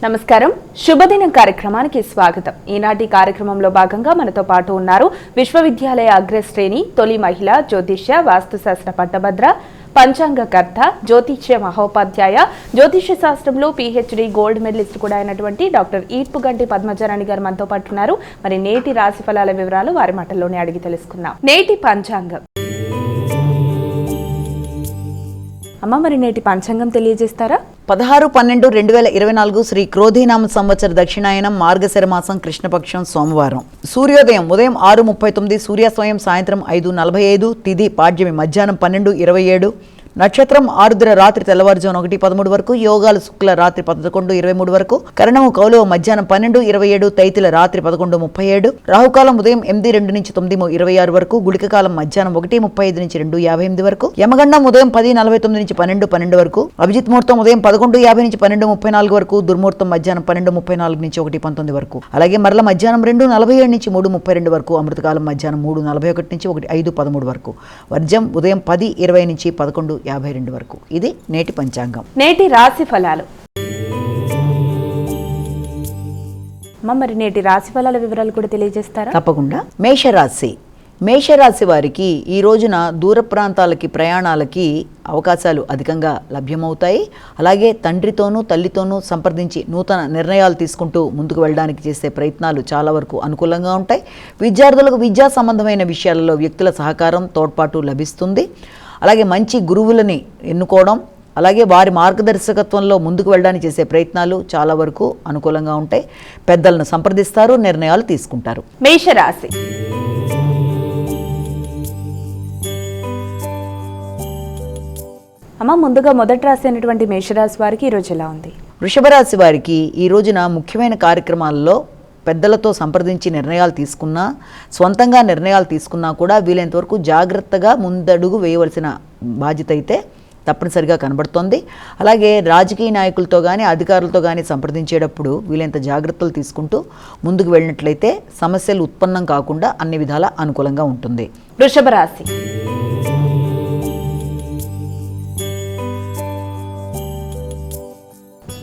నమస్కారం శుభదినం కార్యక్రమానికి స్వాగతం. ఈనాటి కార్యక్రమంలో భాగంగా మనతో పాటు ఉన్నారు విశ్వవిద్యాలయ అగ్రశ్రేణి తొలి మహిళ జ్యోతిష్య వాస్తుశాస్త్ర పట్టభద్ర పంచాంగకర్త జ్యోతిష్య మహోపాధ్యాయ జ్యోతిష్య శాస్త్రంలో PhD గోల్డ్ మెడలిస్ట్ కూడా అయినటువంటి డాక్టర్ ఈర్పుగంటి పద్మజారాణి గారు మనతో పాటు ఉన్నారు. మరి నేటి రాశి ఫలాల వివరాలు వారి మాటల్లోనే అడిగి తెలుసుకుందాం. నేటి పంచాంగం. అమ్మ, మరి నేటి పంచాంగం తెలియజేస్తారా? 16/12/2024 శ్రీ క్రోధీనామ సంవత్సర దక్షిణాయనం మార్గశిర మాసం కృష్ణపక్షం సోమవారం. సూర్యోదయం ఉదయం 6:30, సూర్యాస్తమయం సాయంత్రం 5:45, తిథి పాడ్యమి మధ్యాహ్నం 12:27, నక్షత్రం ఆరుద్ర రాత్రి తెల్లవారుజామున 1:13 వరకు, యోగాలు శుక్ల రాత్రి 11:23 వరకు, కరణము కౌలవ మధ్యాహ్నం 12:27, తైతిల రాత్రి 11:37, రాహుకాలం ఉదయం 8:02 నుంచి 9:26 వరకు, గుళిక కాలం మధ్యాహ్నం 1:35 నుంచి 2:58 వరకు, యమగండం ఉదయం 10:49 నుంచి 12:12 వరకు, అభిజిత్ ముహూర్తం ఉదయం 11:50 నుంచి 12:34 వరకు, దుర్ముహూర్తం మధ్యాహ్నం 12:34 నుంచి 1:19 వరకు, అలాగే మరల మధ్యాహ్నం 2:47 నుంచి 3:32 వరకు, అమృతకాలం మధ్యాహ్నం 3:41 నుంచి 5:13 వరకు, వర్జం ఉదయం 10:20 నుంచి 11:52 వరకు. ఇది నేటి పంచాంగం. నేటి రాశి ఫలాలు. మరి నేటి రాశి ఫలాల వివరాలు కూడా తెలియజేస్తారా? తప్పకుండా. మేషరాశి వారికి ఈ రోజున దూర ప్రాంతాలకి ప్రయాణాలకి అవకాశాలు అధికంగా లభ్యమవుతాయి. అలాగే తండ్రితోనూ తల్లితోనూ సంప్రదించి నూతన నిర్ణయాలు తీసుకుంటూ ముందుకు వెళ్ళడానికి చేసే ప్రయత్నాలు చాలా వరకు అనుకూలంగా ఉంటాయి. విద్యార్థులకు విద్యా సంబంధమైన విషయాలలో వ్యక్తుల సహకారం తోడ్పాటు లభిస్తుంది. అలాగే మంచి గురువులని ఎన్నుకోవడం, అలాగే వారి మార్గదర్శకత్వంలో ముందుకు వెళ్ళడానికి చేసే ప్రయత్నాలు చాలా వరకు అనుకూలంగా ఉంటాయి. పెద్దలను సంప్రదిస్తారు, నిర్ణయాలు తీసుకుంటారు. మేషరాశి. అమ్మ, ముందుగా మొదటి రాశి అయినటువంటి మేషరాశి వారికి ఈరోజు ఎలా ఉంది? వృషభ రాశి వారికి ఈ రోజున ముఖ్యమైన కార్యక్రమాల్లో పెద్దలతో సంప్రదించి నిర్ణయాలు తీసుకున్నా, స్వంతంగా నిర్ణయాలు తీసుకున్నా కూడా వీలైనంతవరకు జాగ్రత్తగా ముందడుగు వేయవలసిన బాధ్యత అయితే తప్పనిసరిగా కనబడుతోంది. అలాగే రాజకీయ నాయకులతో కానీ అధికారులతో కానీ సంప్రదించేటప్పుడు వీలైనంత జాగ్రత్తలు తీసుకుంటూ ముందుకు వెళ్ళినట్లయితే సమస్యలు ఉత్పన్నం కాకుండా అన్ని విధాలా అనుకూలంగా ఉంటుంది. వృషభ రాశి.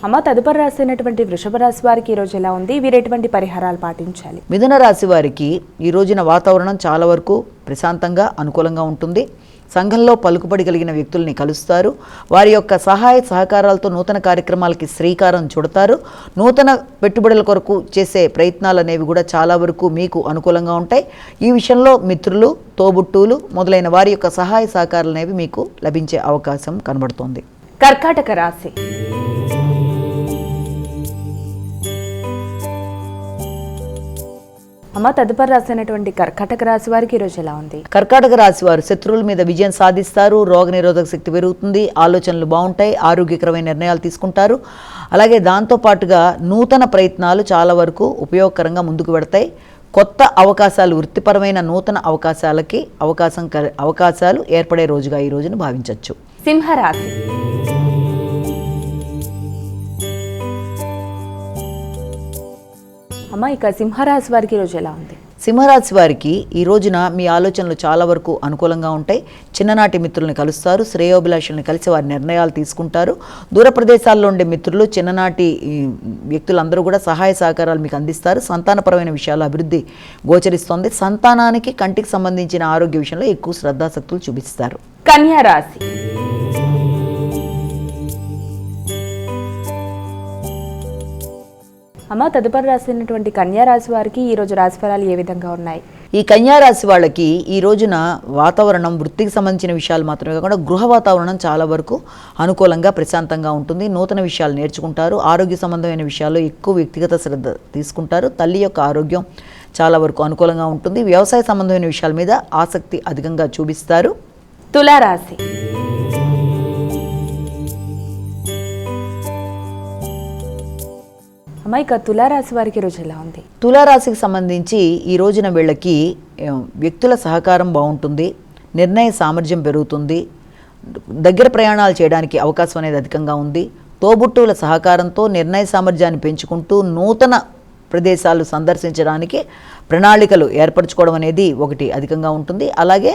అమ్మ, తదుపరి రాశి అయినటువంటి వృషభ రాశి వారికి ఈరోజు ఎలా ఉంది? వీరు ఎటువంటి పరిహారాలు పాటించాలి? మిథున రాశి వారికి ఈ రోజున వాతావరణం చాలా వరకు ప్రశాంతంగా అనుకూలంగా ఉంటుంది. సంఘంలో పలుకుబడి కలిగిన వ్యక్తుల్ని కలుస్తారు. వారి యొక్క సహాయ సహకారాలతో నూతన కార్యక్రమాలకి శ్రీకారం చుడతారు. నూతన పెట్టుబడుల కొరకు చేసే ప్రయత్నాలు అనేవి కూడా చాలా వరకు మీకు అనుకూలంగా ఉంటాయి. ఈ విషయంలో మిత్రులు, తోబుట్టువులు మొదలైన వారి యొక్క సహాయ సహకారాలు అనేవి మీకు లభించే అవకాశం కనబడుతోంది. కర్కాటక రాశి. అమ్మ, తదుపరి రాశి అయినటువంటి కర్కాటక రాశి వారికి ఈరోజు ఎలా ఉంది? కర్కాటక రాశి వారు శత్రువుల మీద విజయం సాధిస్తారు. రోగనిరోధక శక్తి పెరుగుతుంది. ఆలోచనలు బాగుంటాయి. ఆరోగ్యకరమైన నిర్ణయాలు తీసుకుంటారు. అలాగే దాంతోపాటుగా నూతన ప్రయత్నాలు చాలా వరకు ఉపయోగకరంగా ముందుకు పెడతాయి. కొత్త అవకాశాలు, వృత్తిపరమైన నూతన అవకాశాలకి అవకాశాలు ఏర్పడే రోజుగా ఈ రోజును భావించవచ్చు. సింహరాశి. అమ్మ, ఇక సింహరాశి వారికి ఈరోజు ఎలా ఉంది? సింహరాశి వారికి ఈ రోజున మీ ఆలోచనలు చాలా వరకు అనుకూలంగా ఉంటాయి. చిన్ననాటి మిత్రుల్ని కలుస్తారు. శ్రేయోభిలాషుల్ని కలిసి వారి నిర్ణయాలు తీసుకుంటారు. దూర ప్రదేశాల్లో ఉండే మిత్రులు, చిన్ననాటి వ్యక్తులందరూ కూడా సహాయ సహకారాలు మీకు అందిస్తారు. సంతానపరమైన విషయాలు అభివృద్ధి గోచరిస్తోంది. సంతానానికి కంటికి సంబంధించిన ఆరోగ్య విషయంలో ఎక్కువ శ్రద్ధాశక్తులు చూపిస్తారు. కన్యా రాశి. అమ్మ, తదుపరి రాసినటువంటి కన్యా రాశి వారికి ఈరోజు రాశి ఫలాలు ఏ విధంగా ఉన్నాయి? ఈ కన్యా రాశి వాళ్ళకి ఈ రోజున వాతావరణం, వృత్తికి సంబంధించిన విషయాలు మాత్రమే కాకుండా గృహ వాతావరణం చాలా వరకు అనుకూలంగా ప్రశాంతంగా ఉంటుంది. నూతన విషయాలు నేర్చుకుంటారు. ఆరోగ్య సంబంధమైన విషయాల్లో ఎక్కువ వ్యక్తిగత శ్రద్ధ తీసుకుంటారు. తల్లి యొక్క ఆరోగ్యం చాలా వరకు అనుకూలంగా ఉంటుంది. వ్యవసాయ సంబంధమైన విషయాల మీద ఆసక్తి అధికంగా చూపిస్తారు. తులారాశి. అమ్మ, ఇక తులారాశి వారికి ఈరోజు ఎలా ఉంది? తులారాశికి సంబంధించి ఈ రోజున వీళ్ళకి వ్యక్తుల సహకారం బాగుంటుంది. నిర్ణయ సామర్థ్యం పెరుగుతుంది. దగ్గర ప్రయాణాలు చేయడానికి అవకాశం అనేది అధికంగా ఉంది. తోబుట్టువుల సహకారంతో నిర్ణయ సామర్థ్యాన్ని పెంచుకుంటూ నూతన ప్రదేశాలు సందర్శించడానికి ప్రణాళికలు ఏర్పరచుకోవడం అనేది ఒకటి అధికంగా ఉంటుంది. అలాగే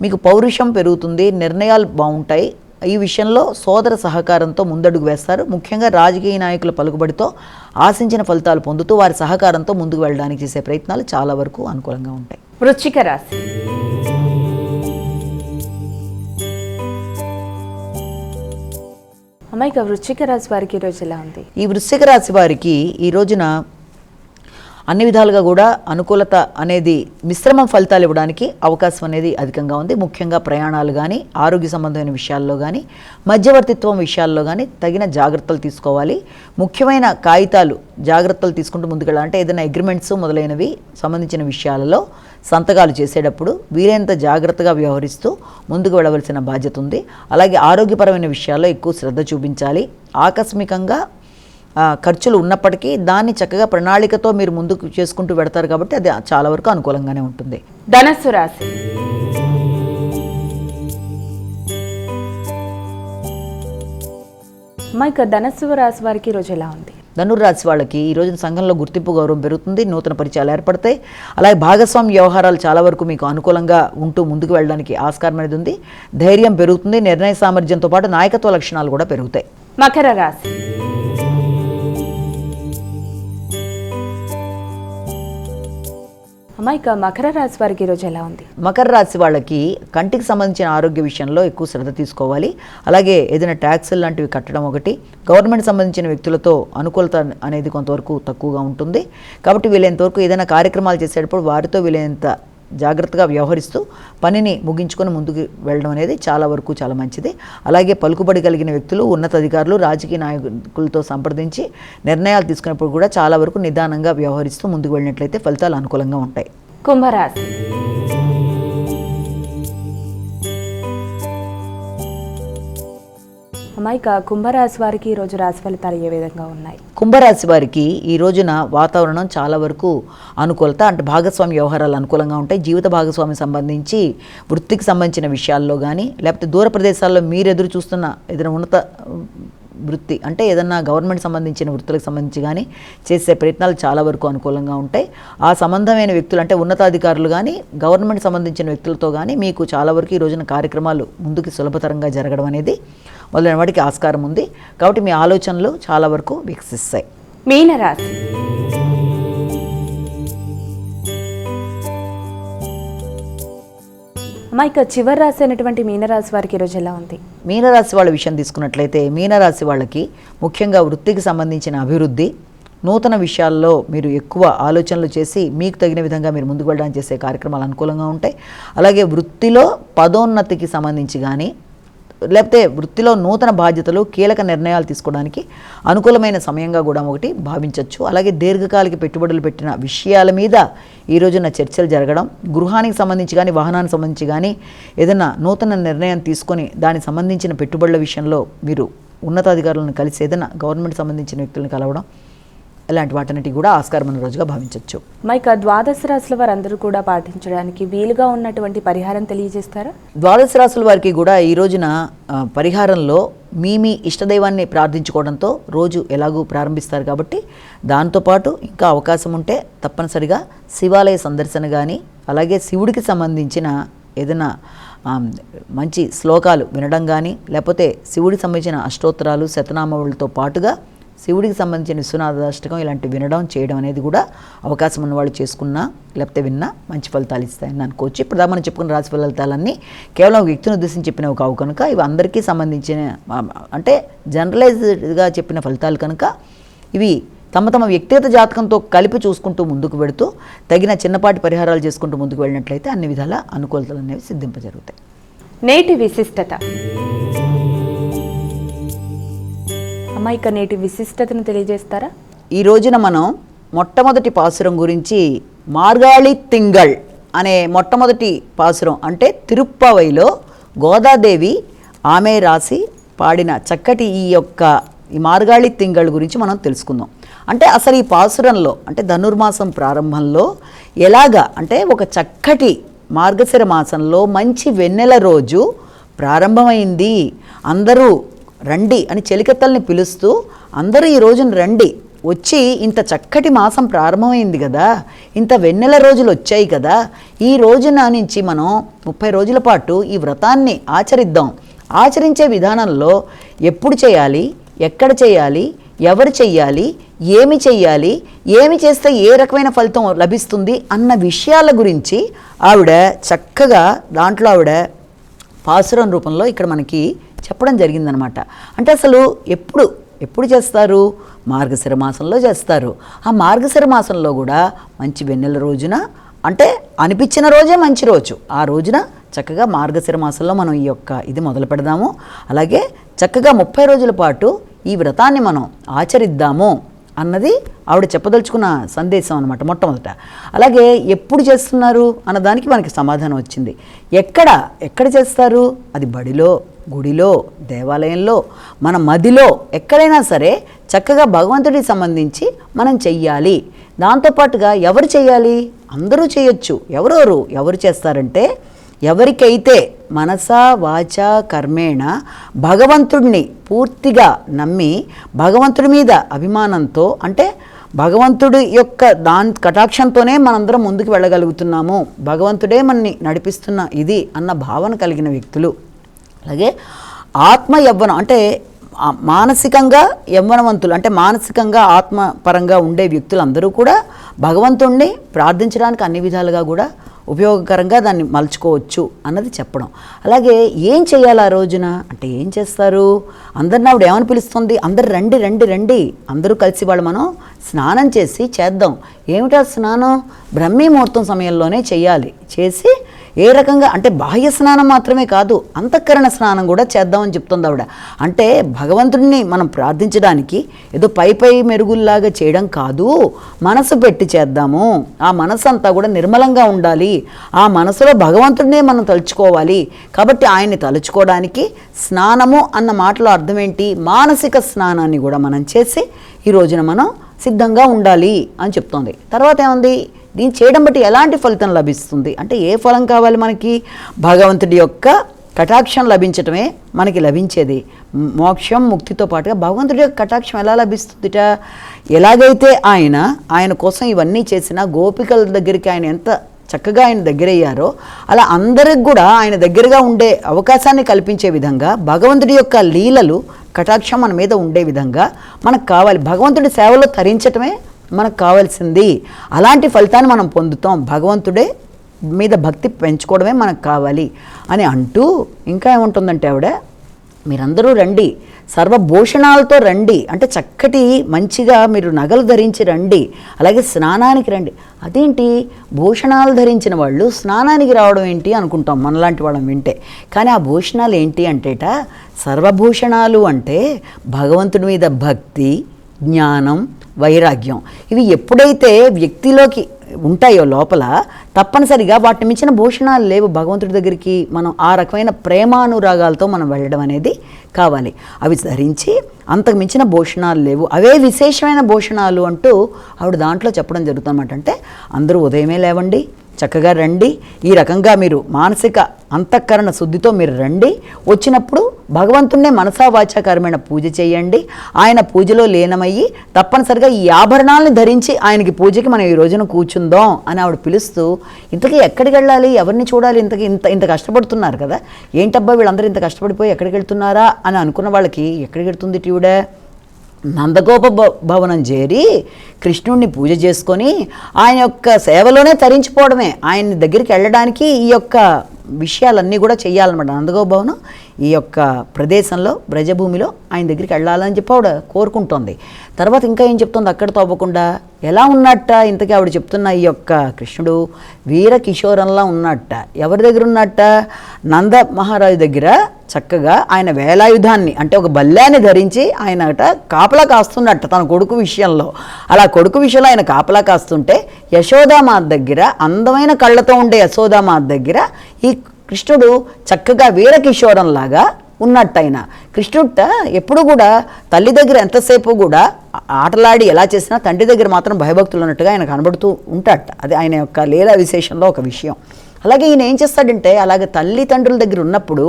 మీకు పౌరుషం పెరుగుతుంది. నిర్ణయాలు బాగుంటాయి. ఈ విషయంలో సోదర సహకారంతో ముందడుగు వేస్తారు. ముఖ్యంగా రాజకీయ నాయకుల పలుకుబడితో ఆశించిన ఫలితాలు పొందుతూ వారి సహకారంతో ముందుకు వెళ్ళడానికి చేసే ప్రయత్నాలు చాలా వరకు అనుకూలంగా ఉంటాయి. వృశ్చిక రాశి. అమ్మాయిక వృశ్చిక రాశి వారికి ఈరోజు ఎలా ఉంది? ఈ వృశ్చిక రాశి వారికి ఈ రోజున అన్ని విధాలుగా కూడా అనుకూలత అనేది మిశ్రమ ఫలితాలు ఇవ్వడానికి అవకాశం అనేది అధికంగా ఉంది. ముఖ్యంగా ప్రయాణాలు కానీ, ఆరోగ్య సంబంధమైన విషయాల్లో కానీ, మధ్యవర్తిత్వం విషయాల్లో కానీ తగిన జాగ్రత్తలు తీసుకోవాలి. ముఖ్యమైన కాగితాలు జాగ్రత్తలు తీసుకుంటూ ముందుకెళ్ళాలి. అంటే ఏదైనా అగ్రిమెంట్స్ మొదలైనవి సంబంధించిన విషయాలలో సంతకాలు చేసేటప్పుడు వీలైనంత జాగ్రత్తగా వ్యవహరిస్తూ ముందుకు వెళ్ళవలసిన బాధ్యత ఉంది. అలాగే ఆరోగ్యపరమైన విషయాల్లో ఎక్కువ శ్రద్ధ చూపించాలి. ఆకస్మికంగా ఖర్చులు ఉన్నప్పటికీ దాన్ని చక్కగా ప్రణాళికతో మీరు ముందుకు చేసుకుంటూ పెడతారు కాబట్టి అది చాలా వరకు అనుకూలంగానే ఉంటుంది. ధనస్సు రాశి. అమ్మాయిక ధనస్సు రాశి వారికి ఈరోజు ఎలా ఉంది? ధనుర్రాశి వాళ్ళకి ఈ రోజున సంఘంలో గుర్తింపు గౌరవం పెరుగుతుంది. నూతన పరిచయాలు ఏర్పడతాయి. అలాగే భాగస్వామ్య వ్యవహారాలు చాలా వరకు మీకు అనుకూలంగా ఉంటూ ముందుకు వెళ్ళడానికి ఆస్కారం అనేది ఉంది. ధైర్యం పెరుగుతుంది. నిర్ణయ సామర్థ్యంతో పాటు నాయకత్వ లక్షణాలు కూడా పెరుగుతాయి. మకర రాశి. అమ్మాయిక మకర రాశి వారికి ఈరోజు ఎలా ఉంది? మకర రాశి వాళ్ళకి కంటికి సంబంధించిన ఆరోగ్య విషయంలో ఎక్కువ శ్రద్ధ తీసుకోవాలి. అలాగే ఏదైనా ట్యాక్సులు లాంటివి కట్టడం ఒకటి. గవర్నమెంట్ సంబంధించిన వ్యక్తులతో అనుకూలత అనేది కొంతవరకు తక్కువగా ఉంటుంది. కాబట్టి వీలైనంతవరకు ఏదైనా కార్యక్రమాలు చేసేటప్పుడు వారితో వీలైనంత జాగ్రత్తగా వ్యవహరిస్తూ పనిని ముగించుకొని ముందుకు వెళ్ళడం అనేది చాలా వరకు చాలా మంచిది. అలాగే పలుకుబడి కలిగిన వ్యక్తులు, ఉన్నతాధికారులు, రాజకీయ నాయకులతో సంప్రదించి నిర్ణయాలు తీసుకున్నప్పుడు కూడా చాలా వరకు నిదానంగా వ్యవహరిస్తూ ముందుకు వెళ్ళినట్లయితే ఫలితాలు అనుకూలంగా ఉంటాయి. కుంభరాశి. అమ్మాయిక కుంభరాశి వారికి ఈరోజు రాశి ఫలితాలు ఏ విధంగా ఉన్నాయి? కుంభరాశి వారికి ఈ రోజున వాతావరణం చాలా వరకు అనుకూలత, అంటే భాగస్వామి వ్యవహారాలు అనుకూలంగా ఉంటాయి. జీవిత భాగస్వామి సంబంధించి వృత్తికి సంబంధించిన విషయాల్లో కానీ, లేకపోతే దూర ప్రదేశాల్లో మీరు ఎదురు చూస్తున్న ఏదైనా ఉన్నత వృత్తి అంటే ఏదన్నా గవర్నమెంట్ సంబంధించిన వృత్తులకు సంబంధించి కానీ చేసే ప్రయత్నాలు చాలా వరకు అనుకూలంగా ఉంటాయి. ఆ సంబంధమైన వ్యక్తులు అంటే ఉన్నతాధికారులు కానీ, గవర్నమెంట్ సంబంధించిన వ్యక్తులతో కానీ మీకు చాలా వరకు ఈ రోజున కార్యక్రమాలు ముందుకు సులభతరంగా జరగడం అనేది మొదలైన వాటికి ఆస్కారం ఉంది. కాబట్టి మీ ఆలోచనలు చాలా వరకు వికసిస్తాయి. మీనరాశి. అమ్మాయిక చివరి రాశి అయినటువంటి మీనరాశి వారికి ఈరోజు ఎలా ఉంది? మీనరాశి వాళ్ళ విషయం తీసుకున్నట్లయితే మీనరాశి వాళ్ళకి ముఖ్యంగా వృత్తికి సంబంధించిన అభివృద్ధి, నూతన విషయాల్లో మీరు ఎక్కువ ఆలోచనలు చేసి మీకు తగిన విధంగా మీరు ముందుకు వెళ్ళడానికి చేసే కార్యక్రమాలు అనుకూలంగా ఉంటాయి. అలాగే వృత్తిలో పదోన్నతికి సంబంధించి కానీ, లేకపోతే వృత్తిలో నూతన బాధ్యతలు, కీలక నిర్ణయాలు తీసుకోవడానికి అనుకూలమైన సమయంగా కూడా ఒకటి భావించవచ్చు. అలాగే దీర్ఘకాలిక పెట్టుబడులు పెట్టిన విషయాల మీద ఈ రోజున చర్చలు జరగడం, గృహానికి సంబంధించి కానీ, వాహనానికి సంబంధించి కానీ ఏదైనా నూతన నిర్ణయం తీసుకొని దానికి సంబంధించిన పెట్టుబడుల విషయంలో మీరు ఉన్నతాధికారులను కలిసి ఏదైనా గవర్నమెంట్ సంబంధించిన వ్యక్తులను కలవడం, ఇలాంటి వాటన్నిటి కూడా ఆస్కారమైన రోజుగా భావించవచ్చు. మైక ద్వాదశ రాశుల వారందరూ కూడా పాటించడానికి వీలుగా ఉన్నటువంటి పరిహారం తెలియజేస్తారా? ద్వాదశ రాశుల వారికి కూడా ఈ రోజున పరిహారంలో మీ ఇష్టదైవాన్ని ప్రార్థించుకోవడంతో రోజు ఎలాగూ ప్రారంభిస్తారు కాబట్టి దాంతోపాటు ఇంకా అవకాశం ఉంటే తప్పనిసరిగా శివాలయ సందర్శన కానీ, అలాగే శివుడికి సంబంధించిన ఏదైనా మంచి శ్లోకాలు వినడం కానీ, లేకపోతే శివుడికి సంబంధించిన అష్టోత్తరాలు, శతనామాలతో పాటుగా శివుడికి సంబంధించిన విశ్వనాథాష్టకం ఇలాంటి వినడం చేయడం అనేది కూడా అవకాశం ఉన్నవాళ్ళు చేసుకున్నా లేకపోతే విన్నా మంచి ఫలితాలు ఇస్తాయని అనుకోవచ్చు. ఇప్పుడు మనం చెప్పుకున్న రాశి ఫలితాలన్నీ కేవలం వ్యక్తిని ఉద్దేశించి చెప్పినవి కావు కనుక ఇవి అందరికీ సంబంధించిన అంటే జనరలైజ్డ్గా చెప్పిన ఫలితాలు కనుక ఇవి తమ తమ వ్యక్తిగత జాతకంతో కలిపి చూసుకుంటూ ముందుకు వెళుతూ తగిన చిన్నపాటి పరిహారాలు చేసుకుంటూ ముందుకు వెళ్ళినట్లయితే అన్ని విధాల అనుకూలతలు అనేవి సిద్ధింపజరుగుతాయి. నేటి విశిష్టత. అమ్మాయిక నేటి విశిష్టతను తెలియజేస్తారా? ఈ రోజున మనం మొట్టమొదటి పాసురం గురించి మార్గాళి తింగళ్ అనే మొట్టమొదటి పాసురం అంటే తిరుప్పవైలో గోదాదేవి ఆమె రాసి పాడిన చక్కటి ఈ మార్గాళి తింగళ్ గురించి మనం తెలుసుకుందాం. అంటే అసలు ఈ పాసురంలో అంటే ధనుర్మాసం ప్రారంభంలో ఎలాగా అంటే ఒక చక్కటి మార్గశిర మాసంలో మంచి వెన్నెల రోజు ప్రారంభమైంది. అందరూ రండి అని చెలికత్తల్ని పిలుస్తూ అందరూ ఈ రోజున రండి, వచ్చి ఇంత చక్కటి మాసం ప్రారంభమైంది కదా, ఇంత వెన్నెల రోజులు వచ్చాయి కదా, ఈ రోజున నుంచి మనం 30 రోజుల పాటు ఈ వ్రతాన్ని ఆచరిద్దాం ఆచరించే విధానంలో ఎప్పుడు చేయాలి, ఎక్కడ చేయాలి, ఎవరు చెయ్యాలి, ఏమి చెయ్యాలి, ఏమి చేస్తే ఏ రకమైన ఫలితం లభిస్తుంది అన్న విషయాల గురించి ఆవిడ చక్కగా దాంట్లో ఆవిడ పాసురం రూపంలో ఇక్కడ మనకి చెప్పడం జరిగిందనమాట. అంటే అసలు ఎప్పుడు చేస్తారు? మార్గశిర మాసంలో చేస్తారు. ఆ మార్గశిర మాసంలో కూడా మంచి వెన్నెల రోజున, అంటే అనిపించిన రోజే మంచి రోజు, ఆ రోజున చక్కగా మార్గశిర మాసంలో మనం ఈ యొక్క ఇది మొదలు పెడదాము. అలాగే చక్కగా 30 రోజుల పాటు ఈ వ్రతాన్ని మనం ఆచరిద్దాము అన్నది ఆవిడ చెప్పదలుచుకున్న సందేశం అనమాట మొట్టమొదట. అలాగే ఎప్పుడు చేస్తున్నారు అన్నదానికి మనకి సమాధానం వచ్చింది. ఎక్కడ చేస్తారు? అది బడిలో, గుడిలో, దేవాలయంలో, మన మదిలో, ఎక్కడైనా సరే చక్కగా భగవంతుడికి సంబంధించి మనం చెయ్యాలి. దాంతోపాటుగా ఎవరు చెయ్యాలి? అందరూ చేయొచ్చు. ఎవరు చేస్తారంటే ఎవరికైతే మనసా వాచ కర్మేణ భగవంతుడిని పూర్తిగా నమ్మి భగవంతుడి మీద అభిమానంతో, అంటే భగవంతుడి యొక్క దాని కటాక్షంతోనే మనందరం ముందుకు వెళ్ళగలుగుతున్నాము, భగవంతుడే మనని నడిపిస్తున్న ఇది అన్న భావన కలిగిన వ్యక్తులు. అలాగే ఆత్మ యవ్వనం, అంటే మానసికంగా యవ్వనవంతులు, అంటే మానసికంగా ఆత్మపరంగా ఉండే వ్యక్తులందరూ కూడా భగవంతుణ్ణి ప్రార్థించడానికి అన్ని విధాలుగా కూడా ఉపయోగకరంగా దాన్ని మలుచుకోవచ్చు అన్నది చెప్పడం. అలాగే ఏం చేయాలి ఆ రోజున అంటే ఏం చేస్తారు? అందరిని ఆవిడ ఏమని పిలుస్తుంది? అందరు రండి, అందరూ కలిసి వాళ్ళు మనం స్నానం చేద్దాం. ఏమిటా స్నానం? బ్రహ్మీ ముహూర్తం సమయంలోనే చేయాలి. చేసి ఏ రకంగా అంటే బాహ్య స్నానం మాత్రమే కాదు, అంతఃకరణ స్నానం కూడా చేద్దామని చెప్తుంది ఆవిడ. అంటే భగవంతుడిని మనం ప్రార్థించడానికి ఏదో పై మెరుగుల్లాగా చేయడం కాదు, మనసు పెట్టి చేద్దాము. ఆ మనసు అంతా కూడా నిర్మలంగా ఉండాలి. ఆ మనసులో భగవంతుడినే మనం తలుచుకోవాలి. కాబట్టి ఆయన్ని తలుచుకోవడానికి స్నానము అన్న మాటలో అర్థం ఏంటి? మానసిక స్నానాన్ని కూడా మనం చేసి ఈ రోజున మనం సిద్ధంగా ఉండాలి అని చెప్తోంది. తర్వాత ఏముంది? దీన్ని చేయడం బట్టి ఎలాంటి ఫలితం లభిస్తుంది అంటే ఏ ఫలం కావాలి మనకి? భగవంతుడి యొక్క కటాక్షం లభించటమే మనకి లభించేది. మోక్షం, ముక్తితో పాటుగా భగవంతుడి యొక్క కటాక్షం ఎలా లభిస్తుందిట? ఎలాగైతే ఆయన కోసం ఇవన్నీ చేసిన గోపికల దగ్గరికి ఆయన ఎంత చక్కగా ఆయన దగ్గరయ్యారో అలా అందరికి కూడా ఆయన దగ్గరగా ఉండే అవకాశాన్ని కల్పించే విధంగా భగవంతుడి యొక్క లీలలు, కటాక్షం మన మీద ఉండే విధంగా మనకు కావాలి. భగవంతుడి సేవలో తరించటమే మనకు కావాల్సింది. అలాంటి ఫలితాన్ని మనం పొందుతాం. భగవంతుడే మీద భక్తి పెంచుకోవడమే మనకు కావాలి అని అంటూ ఇంకా ఏముంటుందంటే ఆవిడ, మీరందరూ రండి, సర్వభూషణాలతో రండి, అంటే చక్కటి మంచిగా మీరు నగలు ధరించి రండి, అలాగే స్నానానికి రండి. అదేంటి భూషణాలు ధరించిన వాళ్ళు స్నానానికి రావడం ఏంటి అనుకుంటాం మనలాంటి వాళ్ళం వింటే. కానీ ఆ భూషణాలు ఏంటి అంటేట, సర్వభూషణాలు అంటే భగవంతుడి మీద భక్తి, జ్ఞానం, వైరాగ్యం ఇవి ఎప్పుడైతే వ్యక్తిలోకి ఉంటాయో లోపల, తప్పనిసరిగా వాటిని మించిన భూషణాలు లేవు భగవంతుడి దగ్గరికి. మనం ఆ రకమైన ప్రేమానురాగాలతో మనం వెళ్ళడం అనేది కావాలి. అవి ధరించి అంతకు మించిన భూషణాలు లేవు, అవే విశేషమైన భూషణాలు అంటూ ఆవిడ దాంట్లో చెప్పడం జరుగుతుందన్నమాట. అంటే అందరూ ఉదయమే లేవండి, చక్కగా రండి, ఈ రకంగా మీరు మానసిక అంతఃకరణ శుద్ధితో మీరు రండి. వచ్చినప్పుడు భగవంతుణ్ణే మనసా వాచా కర్మేణ పూజ చేయండి. ఆయన పూజలో లీనమయ్యి తప్పనిసరిగా ఈ ఆభరణాలను ధరించి ఆయనకి పూజకి మనం ఈ రోజున కూర్చుందాం అని ఆవిడ పిలుస్తూ, ఇంతకీ ఎక్కడికి వెళ్ళాలి, ఎవరిని చూడాలి, ఇంత కష్టపడుతున్నారు కదా, ఏంటబ్బా వీళ్ళందరూ ఇంత కష్టపడిపోయి ఎక్కడికి వెళ్తున్నారా అని అనుకున్న వాళ్ళకి ఎక్కడికి వెళ్తుంది ఈవిడ? నందగోప భవనం చేరి కృష్ణుడిని పూజ చేసుకొని ఆయన యొక్క సేవలోనే తరించిపోవడమే. ఆయన దగ్గరికి వెళ్ళడానికి ఈ యొక్క విషయాలన్నీ కూడా చెయ్యాలన్నమాట. నందగోప భవనం ఈ యొక్క ప్రదేశంలో, బ్రజభూమిలో ఆయన దగ్గరికి వెళ్ళాలని చెప్పి ఆవిడ కోరుకుంటోంది. తర్వాత ఇంకా ఏం చెప్తుంది అక్కడితో అవ్వకుండా, ఎలా ఉన్నట్ట ఇంతకీ ఆవిడ చెప్తున్న ఈ యొక్క కృష్ణుడు వీర కిషోరంలా ఉన్నట్ట. ఎవరి దగ్గర ఉన్నట్ట? నంద మహారాజు దగ్గర చక్కగా ఆయన వేలాయుధాన్ని, అంటే ఒక బల్లాన్ని ధరించి ఆయన కాపలా కాస్తున్నట్ట తన కొడుకు విషయంలో. అలా కొడుకు విషయంలో ఆయన కాపలా కాస్తుంటే యశోదామాత దగ్గర, అందమైన కళ్ళతో ఉండే యశోదామాత దగ్గర ఈ కృష్ణుడు చక్కగా వీరకిషోరంలాగా ఉన్నట్టు. ఆయన కృష్ణుట ఎప్పుడు కూడా తల్లి దగ్గర ఎంతసేపు కూడా ఆటలాడి ఎలా చేసినా తండ్రి దగ్గర మాత్రం భయభక్తులు ఉన్నట్టుగా ఆయన కనబడుతూ ఉంటాడట. అది ఆయన యొక్క లీలా విశేషంలో ఒక విషయం. అలాగే ఈయన ఏం చేస్తాడంటే, అలాగే తల్లిదండ్రుల దగ్గర ఉన్నప్పుడు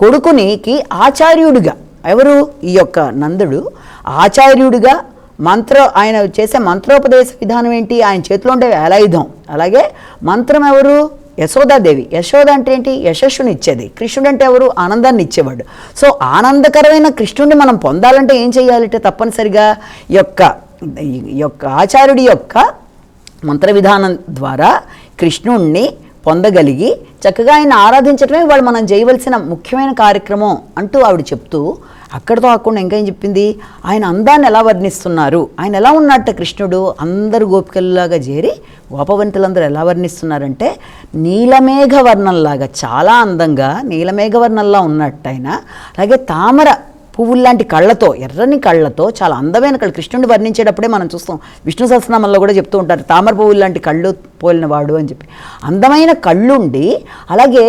కొడుకునికి ఆచార్యుడిగా, ఎవరు ఈ యొక్క నందుడు ఆచార్యుడిగా ఆయన చేసే మంత్రోపదేశ విధానం ఏంటి? ఆయన చేతిలో ఉండే వేలాయుధం. అలాగే మంత్రం ఎవరు? యశోదాదేవి. యశోద అంటే ఏంటి? యశస్సుని ఇచ్చేది. కృష్ణుడు అంటే ఎవరు? ఆనందాన్ని ఇచ్చేవాడు. సో ఆనందకరమైన కృష్ణుడిని మనం పొందాలంటే ఏం చేయాలంటే తప్పనిసరిగా ఈ యొక్క ఆచార్యుడి యొక్క మంత్ర విధానం ద్వారా కృష్ణుణ్ణి పొందగలిగి చక్కగా ఆయన ఆరాధించడమే వాళ్ళు మనం చేయవలసిన ముఖ్యమైన కార్యక్రమం అంటూ ఆవిడ చెప్తూ, అక్కడితో కాకుండా ఇంకేం చెప్పింది, ఆయన అందాన్ని ఎలా వర్ణిస్తున్నారు, ఆయన ఎలా ఉన్నట్ట కృష్ణుడు అందరు గోపికల్లాగా చేరి గోపవంతులందరూ ఎలా వర్ణిస్తున్నారంటే నీలమేఘ వర్ణంలాగా, చాలా అందంగా నీలమేఘ వర్ణంలా ఉన్నట్టు ఆయన. అలాగే తామర పువ్వుల్లాంటి కళ్ళతో, ఎర్రని కళ్ళతో, చాలా అందమైన కళ్ళు. కృష్ణుడిని వర్ణించేటప్పుడే మనం చూస్తాం, విష్ణు సహస్రనామంలో కూడా చెప్తూ ఉంటారు తామర పువ్వుల్లాంటి కళ్ళు పోలినవాడు అని చెప్పి. అందమైన కళ్ళుండి అలాగే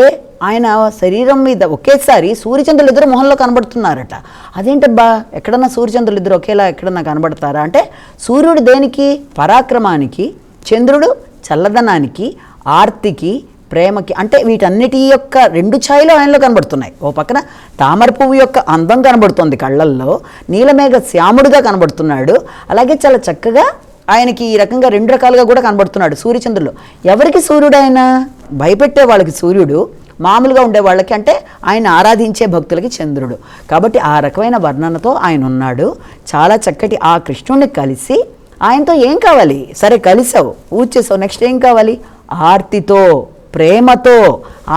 ఆయన శరీరం మీద ఒకేసారి సూర్యచంద్రులు ఇద్దరు మొహంలో కనబడుతున్నారట. అదేంటబ్బా, ఎక్కడన్నా సూర్యచంద్రులు ఇద్దరు ఒకేలా ఎక్కడన్నా కనబడతారా అంటే, సూర్యుడు దేనికి? పరాక్రమానికి, చంద్రుడు చల్లదనానికి, ఆర్తికి, ప్రేమకి, అంటే వీటన్నిటి యొక్క రెండు ఛాయలు ఆయనలో కనబడుతున్నాయి. ఓ పక్కన తామర పువ్వు యొక్క అందం కనబడుతుంది కళ్ళల్లో, నీలమేఘ శ్యాముడుగా కనబడుతున్నాడు, అలాగే చాలా చక్కగా ఆయనకి ఈ రకంగా రెండు రకాలుగా కూడా కనబడుతున్నాడు సూర్యచంద్రులు. ఎవరికి సూర్యుడు? ఆయన భయపెట్టే వాళ్ళకి సూర్యుడు, మామూలుగా ఉండే వాళ్ళకి అంటే ఆయన ఆరాధించే భక్తులకి చంద్రుడు. కాబట్టి ఆ రకమైన వర్ణనతో ఆయన ఉన్నాడు. చాలా చక్కటి ఆ కృష్ణుడిని కలిసి ఆయనతో ఏం కావాలి? సరే కలిసావు, పూజ చేసావు, నెక్స్ట్ ఏం కావాలి? ఆర్తితో, ప్రేమతో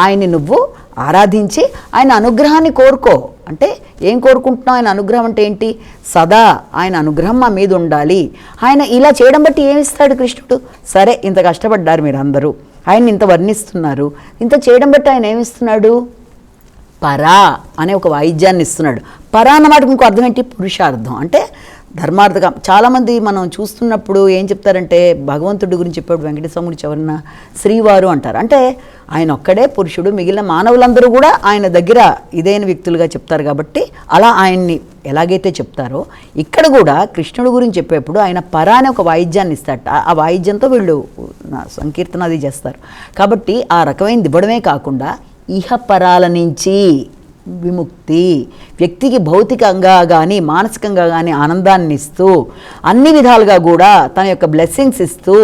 ఆయన్ని నువ్వు ఆరాధించి ఆయన అనుగ్రహాన్ని కోరుకో. అంటే ఏం కోరుకుంటున్నావు? ఆయన అనుగ్రహం అంటే ఏంటి? సదా ఆయన అనుగ్రహం మా మీద ఉండాలి. ఆయన ఇలా చేయడం బట్టి ఏమిస్తాడు కృష్ణుడు? సరే ఇంత కష్టపడ్డారు మీరు అందరూ, ఆయన్ని ఇంత వర్ణిస్తున్నారు, ఇంత చేయడం బట్టి ఆయన ఏమిస్తున్నాడు? పరా అనే ఒక వాయిద్యాన్ని ఇస్తున్నాడు. పరా అన్నమాట ఇంకో అర్థం ఏంటి? పురుషార్థం. అంటే ధర్మార్థకం. చాలామంది మనం చూస్తున్నప్పుడు ఏం చెప్తారంటే, భగవంతుడి గురించి చెప్పాడు వెంకటేశ్వరుడు ఎవరన్నా శ్రీవారు అంటారు. అంటే ఆయన ఒక్కడే పురుషుడు, మిగిలిన మానవులందరూ కూడా ఆయన దగ్గర ఇదైన వ్యక్తులుగా చెప్తారు. కాబట్టి అలా ఆయన్ని ఎలాగైతే చెప్తారో ఇక్కడ కూడా కృష్ణుడు గురించి చెప్పేప్పుడు ఆయన పరా అనే ఒక వాయిద్యాన్ని ఇస్తారట. ఆ వాయిద్యంతో వీళ్ళు సంకీర్తన అది చేస్తారు. కాబట్టి ఆ రకమైనది ఇవ్వడమే కాకుండా ఇహపరాల నుంచి విముక్తి, వ్యక్తికి భౌతికంగా కానీ మానసికంగా కానీ ఆనందాన్ని ఇస్తూ అన్ని విధాలుగా కూడా తన యొక్క బ్లెస్సింగ్స్ ఇస్తూ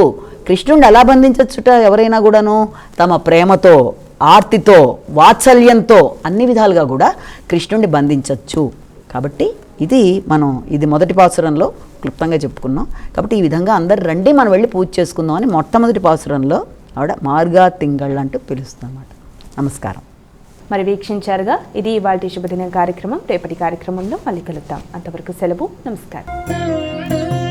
కృష్ణుడిని ఎలా బంధించవచ్చుట? ఎవరైనా కూడాను తమ ప్రేమతో, ఆర్తితో, వాత్సల్యంతో అన్ని విధాలుగా కూడా కృష్ణుడిని బంధించవచ్చు. కాబట్టి ఇది మొదటి పాసురంలో క్లుప్తంగా చెప్పుకున్నాం. కాబట్టి ఈ విధంగా అందరు రండి మనం వెళ్ళి పూజ చేసుకుందాం అని మొట్టమొదటి పాసురంలో ఆవిడ మార్గా తింగళ్ళు అంటూ పిలుస్తుంది అన్నమాట. నమస్కారం. మరి వీక్షించారుగా, ఇది ఇవాల్టి శుభదినం కార్యక్రమం. రేపటి కార్యక్రమంలో మళ్ళీ కలుద్దాం. అంతవరకు సెలవు. నమస్కారం.